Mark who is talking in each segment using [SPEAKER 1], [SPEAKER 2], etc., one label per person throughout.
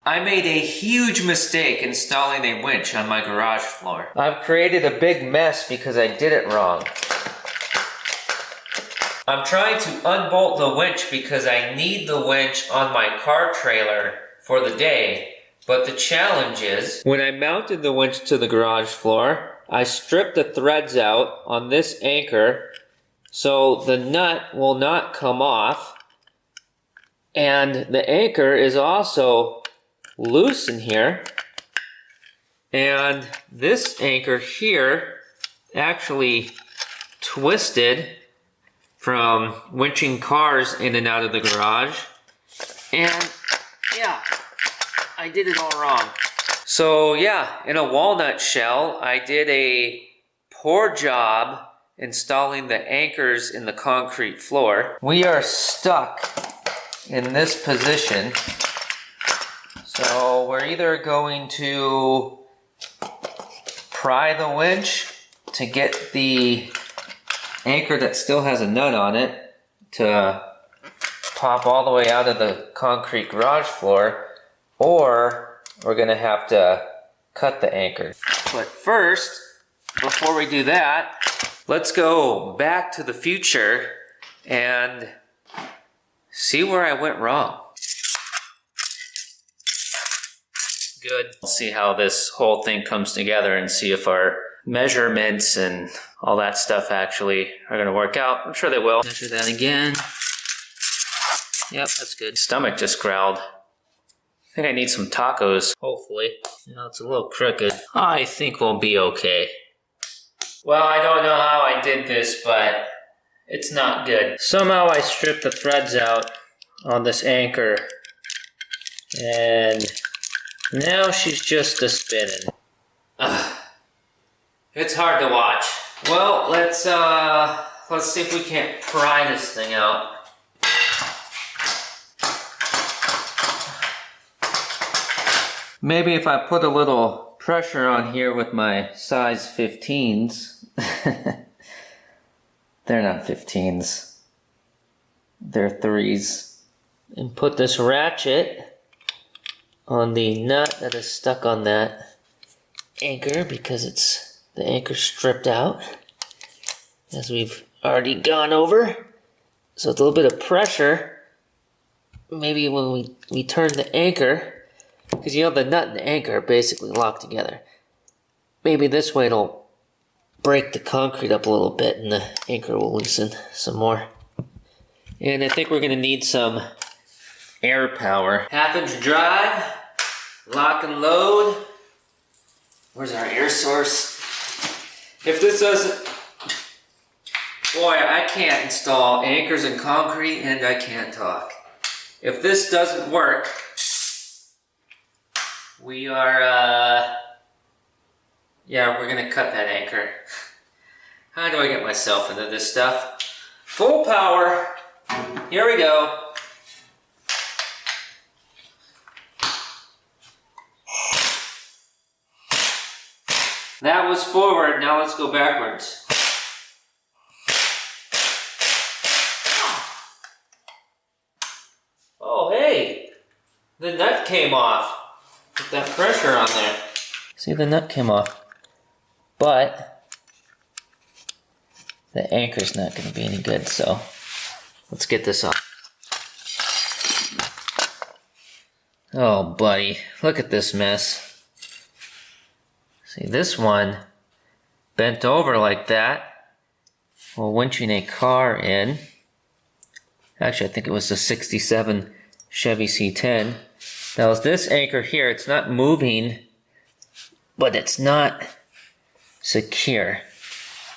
[SPEAKER 1] I made a huge mistake installing a winch on my garage floor. I've created a big mess because I did it wrong. I'm trying to unbolt the winch because I need the winch on my car trailer for the day. But the challenge is, when I mounted the winch to the garage floor, I stripped the threads out on this anchor so the nut will not come off. And the anchor is also loose in here. And this anchor here actually twisted from winching cars in and out of the garage. And yeah, I did it all wrong. So yeah, in a walnut shell, I did a poor job installing the anchors in the concrete floor. We are stuck in this position. So we're either going to pry the winch to get the anchor that still has a nut on it to pop all the way out of the concrete garage floor, or we're gonna have to cut the anchor. But first, before we do that, let's go back to the future and see where I went wrong. Good. We'll see how this whole thing comes together and see if our measurements and all that stuff actually are gonna work out. I'm sure they will. Measure that again. Yep, that's good. Stomach just growled. I think I need some tacos, hopefully. You know, it's a little crooked. I think we'll be okay. Well, I don't know how I did this, but it's not good. Somehow I stripped the threads out on this anchor, and now she's just a spinning. It's hard to watch. Well, let's see if we can't pry this thing out. Maybe if I put a little pressure on here with my size 15s. They're not 15s. They're 3s. And put this ratchet on the nut that is stuck on that anchor because it's the anchor stripped out, as we've already gone over. So it's a little bit of pressure. Maybe when we turn the anchor, because you know the nut and the anchor are basically locked together. Maybe this way it'll break the concrete up a little bit and the anchor will loosen some more. And I think we're going to need some air power. 1/2-inch drive, lock and load. Where's our air source? If this doesn't... Boy, I can't install anchors in concrete and I can't talk. If this doesn't work, we are, yeah, we're gonna cut that anchor. How do I get myself into this stuff? Full power. Here we go. That was forward, now let's go backwards. Oh, hey, the nut came off. Put that pressure on there. See, the nut came off. But the anchor's not going to be any good, so let's get this on. Oh, buddy, look at this mess. See, this one bent over like that while winching a car in. Actually, I think it was the 67 Chevy C10. Now, this anchor here, it's not moving, but it's not secure.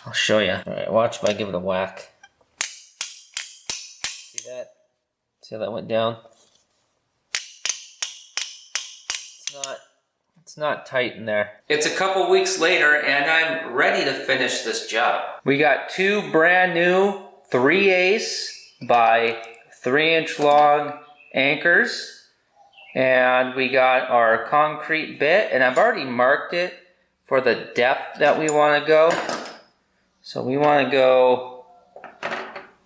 [SPEAKER 1] I'll show you. All right, watch if I give it a whack. See that? See how that went down? It's not tight in there. It's a couple weeks later, and I'm ready to finish this job. We got 2 brand new 3/8 by 3-inch long anchors. And we got our concrete bit, and I've already marked it for the depth that we want to go. So we want to go,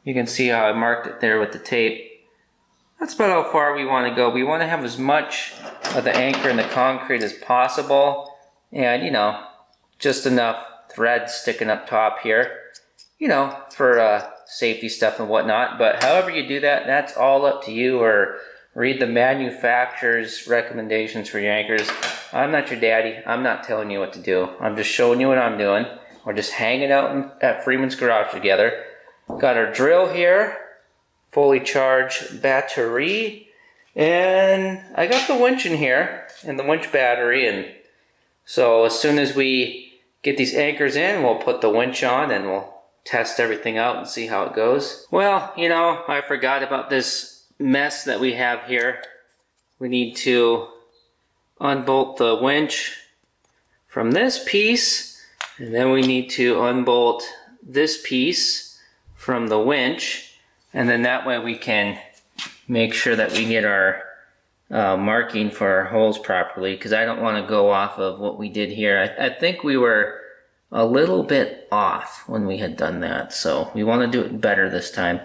[SPEAKER 1] you can see how I marked it there with the tape. That's about how far we want to go. We want to have as much of the anchor in the concrete as possible. And, you know, just enough thread sticking up top here, you know, for safety stuff and whatnot. But however you do that, that's all up to you, or read the manufacturer's recommendations for your anchors. I'm not your daddy. I'm not telling you what to do. I'm just showing you what I'm doing. We're just hanging out at Freeman's garage together. Got our drill here, fully charged battery, and I got the winch in here, and the winch battery, and so as soon as we get these anchors in, we'll put the winch on and we'll test everything out and see how it goes. Well, you know, I forgot about this mess that we have here. We need to unbolt the winch from this piece, and then we need to unbolt this piece from the winch, and then that way we can make sure that we get our marking for our holes properly, because I don't want to go off of what we did here. I think we were a little bit off when we had done that, so we want to do it better this time.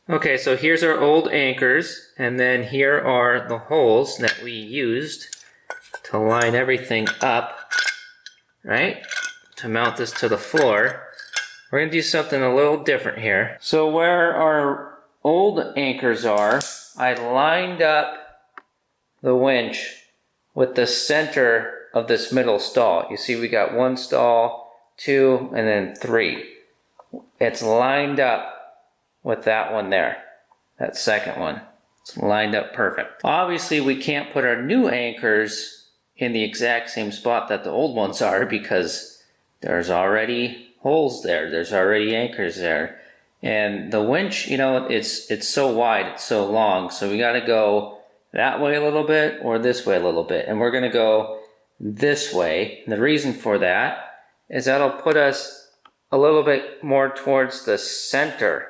[SPEAKER 1] Okay, so here's our old anchors, and then here are the holes that we used to line everything up, right? To mount this to the floor. We're going to do something a little different here. So where our old anchors are, I lined up the winch with the center of this middle stall. You see we got 1 stall, 2, and then 3. It's lined up with that one there, that second one. It's lined up perfect. Obviously, we can't put our new anchors in the exact same spot that the old ones are, because there's already holes there. There's already anchors there. And the winch, you know, it's so wide, it's so long, so we gotta go that way a little bit or this way a little bit. And we're gonna go this way. And the reason for that is that'll put us a little bit more towards the center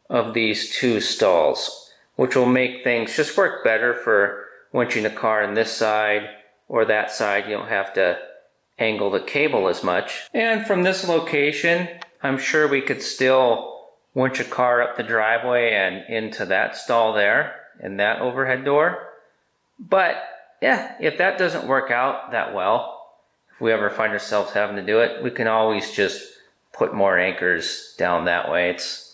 [SPEAKER 1] of these 2 stalls, which will make things just work better for winching the car on this side or that side. You don't have to angle the cable as much. And from this location, I'm sure we could still winch a car up the driveway and into that stall there, in that overhead door. But yeah, if that doesn't work out that well, if we ever find ourselves having to do it, we can always just put more anchors down that way. It's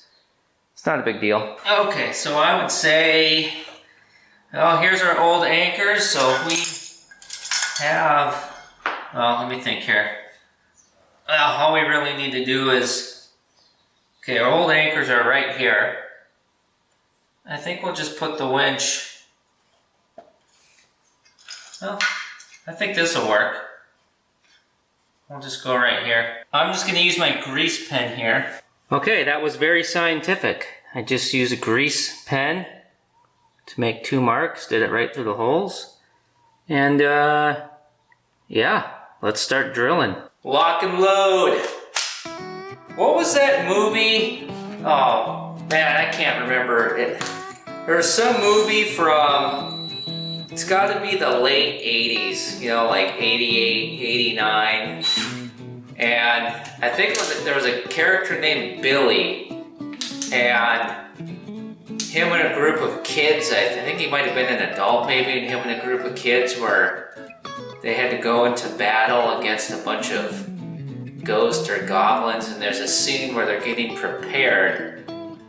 [SPEAKER 1] not a big deal. Okay, so I would say, well, here's our old anchors. So if we have, well, let me think here. Well, all we really need to do is, okay, our old anchors are right here. I think we'll just put the winch, well, I think this will work. We'll just go right here. I'm just gonna use my grease pen here. Okay, that was very scientific. I just used a grease pen to make 2 marks, did it right through the holes. And yeah, let's start drilling. Lock and load. What was that movie? Oh man, I can't remember it. There's some movie from, it's gotta be the late 80s, you know, like 88, 89. And I think there was a character named Billy, and him and a group of kids, I think he might have been an adult maybe, and him and a group of kids where they had to go into battle against a bunch of ghosts or goblins, and there's a scene where they're getting prepared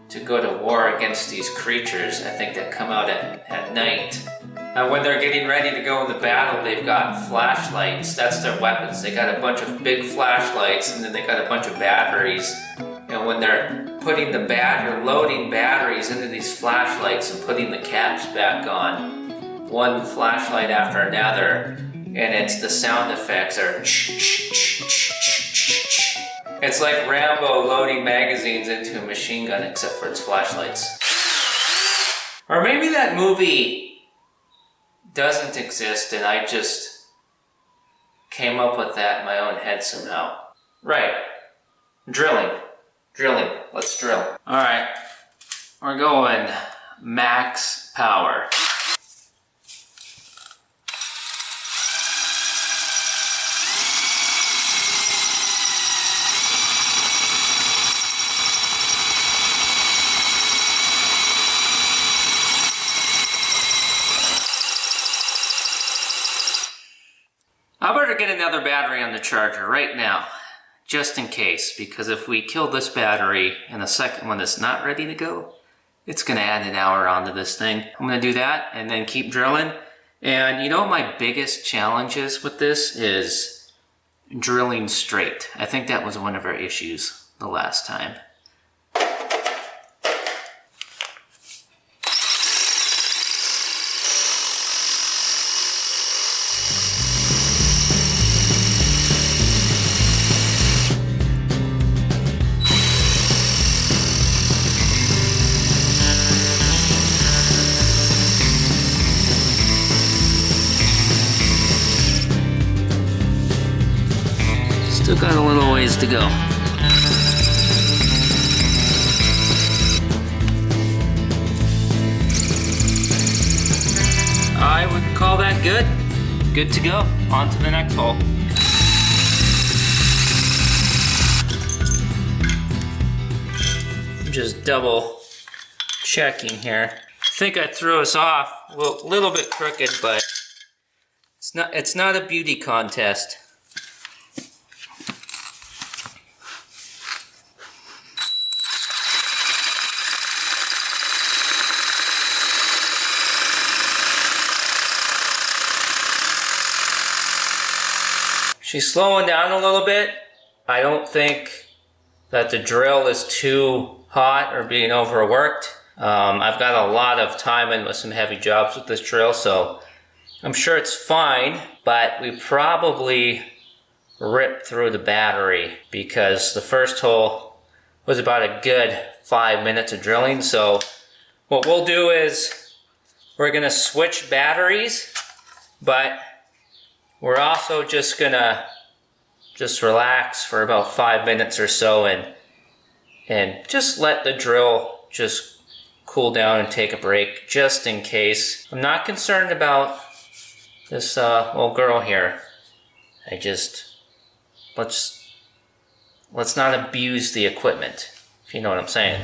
[SPEAKER 1] to go to war against these creatures, I think, that come out at night. When they're getting ready to go into battle, they've got flashlights. That's their weapons. They got a bunch of big flashlights, and then they got a bunch of batteries. And when they're putting or loading batteries into these flashlights and putting the caps back on, one flashlight after another, and it's the sound effects are it's like Rambo loading magazines into a machine gun, except for its flashlights. Or maybe that movie doesn't exist and I just came up with that in my own head somehow. Right, drilling. Drilling. Let's drill. Alright. We're going max power. I better get another battery on the charger right now, just in case, because if we kill this battery and the second one is not ready to go, it's going to add an hour onto this thing. I'm going to do that and then keep drilling. And you know what my biggest challenge is with this is drilling straight. I think that was one of our issues the last time. Still got a little ways to go. I would call that good. Good to go. On to the next hole. I'm just double checking here. I think I threw us off. Well, a little bit crooked, but it's not a beauty contest. She's slowing down a little bit. I don't think that the drill is too hot or being overworked. I've got a lot of time in with some heavy jobs with this drill, so I'm sure it's fine, but we probably ripped through the battery because the first hole was about a good 5 minutes of drilling. So what we'll do is we're gonna switch batteries, but we're also just gonna relax for about 5 minutes or so and just let the drill just cool down and take a break just in case. I'm not concerned about this little girl here. Let's not abuse the equipment, if you know what I'm saying.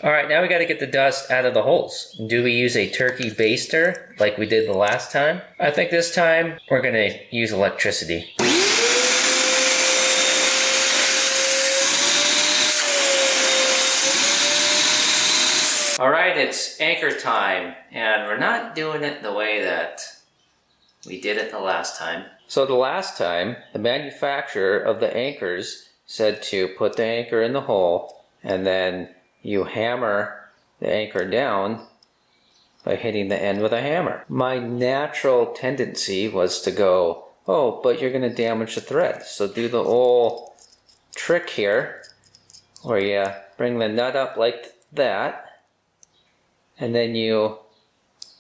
[SPEAKER 1] Alright, now we got to get the dust out of the holes. Do we use a turkey baster like we did the last time? I think this time we're going to use electricity. Alright, it's anchor time, and we're not doing it the way that we did it the last time. So the last time, the manufacturer of the anchors said to put the anchor in the hole and then you hammer the anchor down by hitting the end with a hammer. My natural tendency was to go, oh, but you're going to damage the thread. So do the old trick here where you bring the nut up like that and then you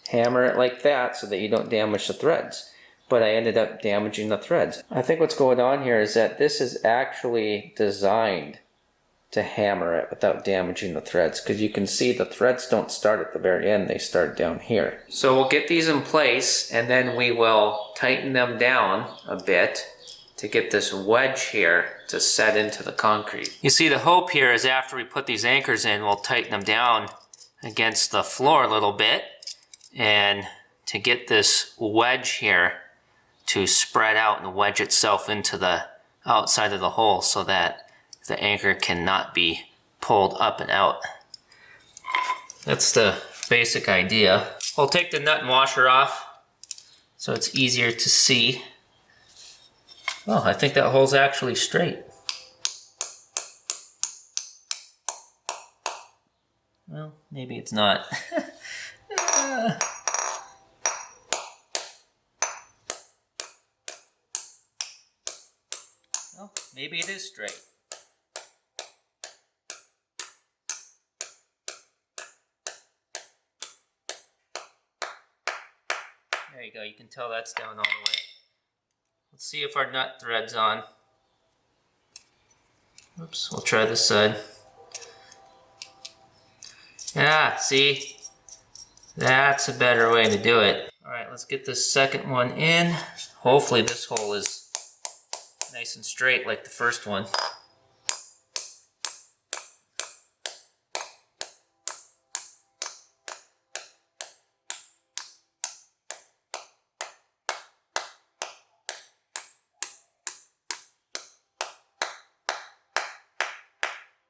[SPEAKER 1] hammer it like that so that you don't damage the threads. But I ended up damaging the threads. I think what's going on here is that this is actually designed to hammer it without damaging the threads, because you can see the threads don't start at the very end, they start down here. So we'll get these in place and then we will tighten them down a bit to get this wedge here to set into the concrete. You see, the hope here is after we put these anchors in, we'll tighten them down against the floor a little bit and to get this wedge here to spread out and wedge itself into the outside of the hole so that the anchor cannot be pulled up and out. That's the basic idea. We'll take the nut and washer off so it's easier to see. Oh, I think that hole's actually straight. Well, maybe it's not. Well, maybe it is straight. There you go, you can tell that's down all the way. Let's see if our nut thread's on. Oops, we'll try this side. Yeah, see? That's a better way to do it. Alright, let's get this second one in. Hopefully this hole is nice and straight like the first one.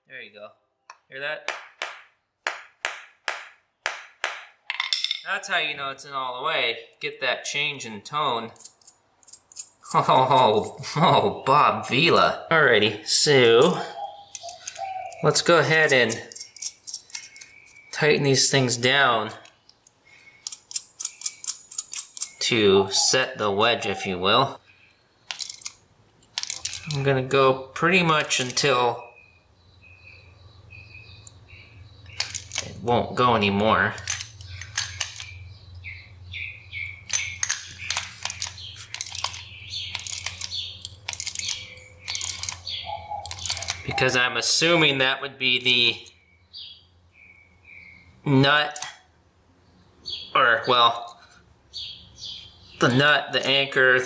[SPEAKER 1] There you go. Hear that? That's how you know it's in all the way. Get that change in tone. Oh, Bob Vila. Alrighty, so let's go ahead and tighten these things down to set the wedge, if you will. I'm gonna go pretty much until it won't go anymore. Because I'm assuming that would be the nut, or well, the nut, the anchor,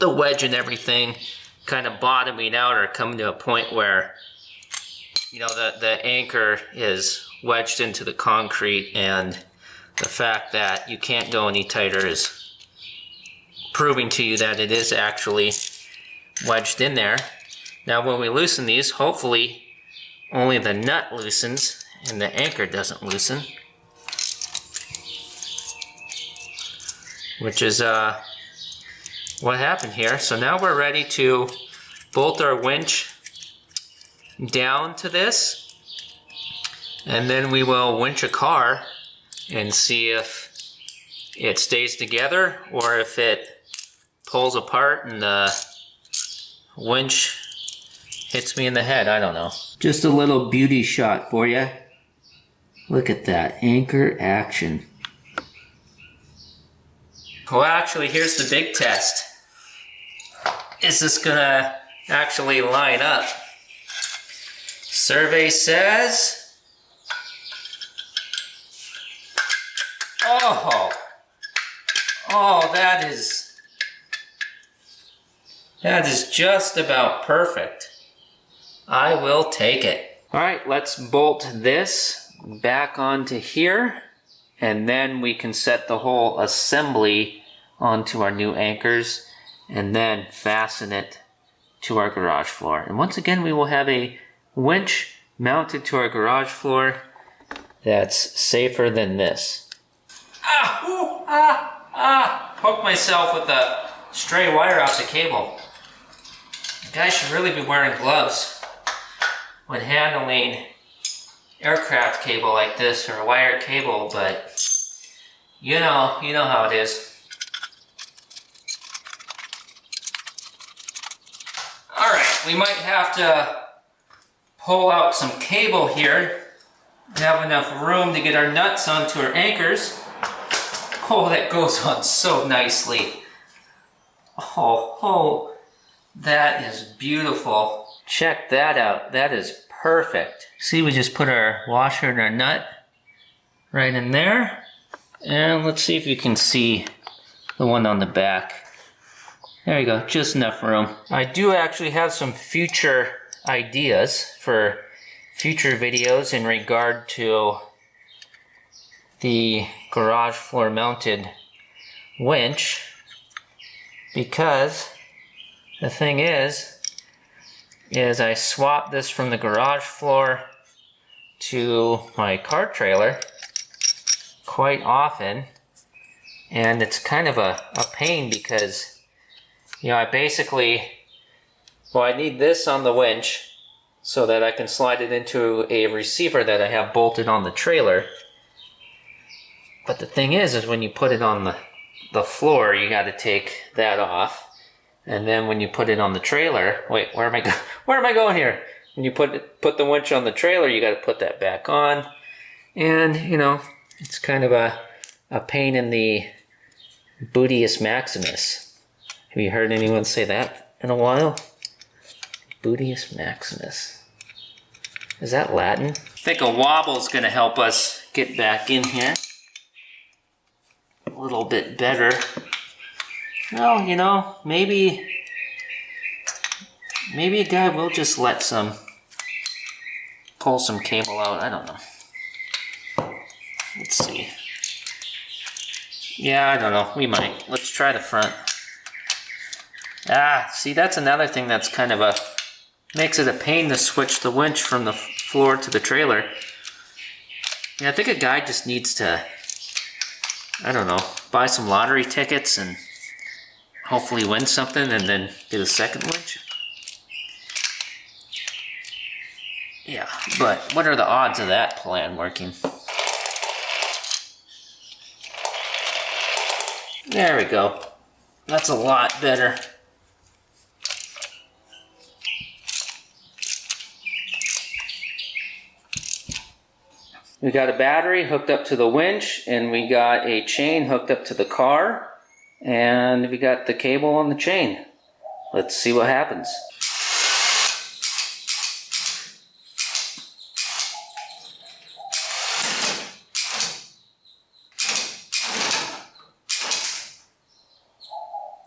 [SPEAKER 1] the wedge and everything kind of bottoming out or coming to a point where, you know, the anchor is wedged into the concrete, and the fact that you can't go any tighter is proving to you that it is actually wedged in there. Now when we loosen these, hopefully only the nut loosens and the anchor doesn't loosen. Which is what happened here. So now we're ready to bolt our winch down to this, and then we will winch a car and see if it stays together or if it pulls apart and the winch hits me in the head. I don't know. Just a little beauty shot for you. Look at that anchor action. Well, actually, here's the big test. Is this gonna actually line up? Survey says, oh, that is just about perfect. I will take it. All right, let's bolt this back onto here, and then we can set the whole assembly onto our new anchors and then fasten it to our garage floor. And once again, we will have a winch mounted to our garage floor that's safer than this. Poked myself with a stray wire off the cable. You guys should really be wearing gloves when handling aircraft cable like this, or wired cable, but you know how it is. Alright, we might have to pull out some cable here, have enough room to get our nuts onto our anchors. Oh, that goes on so nicely. Oh, that is beautiful. Check that out. That is perfect. See, we just put our washer and our nut right in there. And let's see if you can see the one on the back. There you go, just enough room. I do actually have some future ideas for future videos in regard to the garage floor mounted winch, because the thing is I swapped this from the garage floor to my car trailer quite often, and it's kind of a pain because, you know, I need this on the winch so that I can slide it into a receiver that I have bolted on the trailer. But the thing is when you put it on the floor, you got to take that off. And then when you put it on the trailer, wait, where am I going here? When you put the winch on the trailer, you got to put that back on. And, you know, it's kind of a a pain in the Bootius Maximus. Have you heard anyone say that in a while? Bootius Maximus. Is that Latin? I think a wobble's gonna help us get back in here a little bit better. Well, you know, maybe a guy will just let pull some cable out. I don't know. Let's see. Yeah, I don't know. We might. Let's try the front. Ah, see, that's another thing that's kind of makes it a pain to switch the winch from the floor to the trailer. Yeah, I think a guy just needs to, I don't know, buy some lottery tickets and hopefully win something and then get a second winch. Yeah, but what are the odds of that plan working? There we go. That's a lot better. We got a battery hooked up to the winch, and we got a chain hooked up to the car, and we got the cable on the chain. Let's see what happens.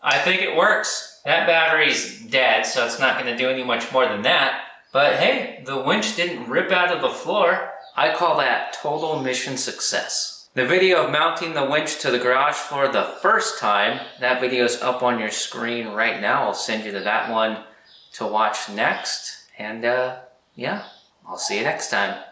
[SPEAKER 1] I think it works. That battery's dead, so it's not going to do any much more than that. But hey, the winch didn't rip out of the floor. I call that total mission success. The video of mounting the winch to the garage floor the first time, that video is up on your screen right now. I'll send you to that one to watch next. And yeah, I'll see you next time.